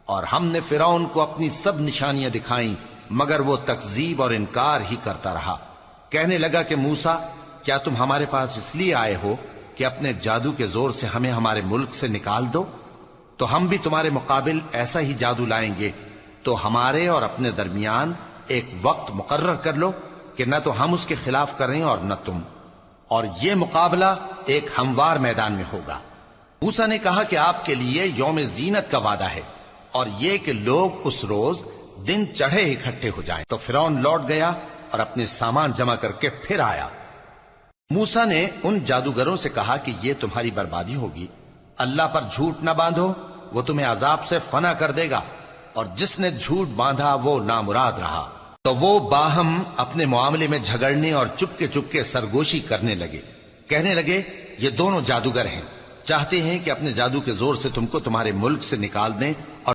اور ہم نے فرعون کو اپنی سب نشانیاں دکھائیں مگر وہ تکذیب اور انکار ہی کرتا رہا۔ کہنے لگا کہ موسیٰ، کیا تم ہمارے پاس اس لیے آئے ہو کہ اپنے جادو کے زور سے ہمیں ہمارے ملک سے نکال دو؟ تو ہم بھی تمہارے مقابل ایسا ہی جادو لائیں گے، تو ہمارے اور اپنے درمیان ایک وقت مقرر کر لو کہ نہ تو ہم اس کے خلاف کریں اور نہ تم، اور یہ مقابلہ ایک ہموار میدان میں ہوگا۔ موسیٰ نے کہا کہ آپ کے لیے یوم زینت کا وعدہ ہے، اور یہ کہ لوگ اس روز دن چڑھے اکٹھے ہو جائیں۔ تو فرعون لوٹ گیا اور اپنے سامان جمع کر کے پھر آیا۔ موسیٰ نے ان جادوگروں سے کہا کہ یہ تمہاری بربادی ہوگی، اللہ پر جھوٹ نہ باندھو، وہ تمہیں عذاب سے فنا کر دے گا، اور جس نے جھوٹ باندھا وہ نامراد رہا۔ تو وہ باہم اپنے معاملے میں جھگڑنے اور چپکے سرگوشی کرنے لگے۔ کہنے لگے یہ دونوں جادوگر ہیں، چاہتے ہیں کہ اپنے جادو کے زور سے تم کو تمہارے ملک سے نکال دیں اور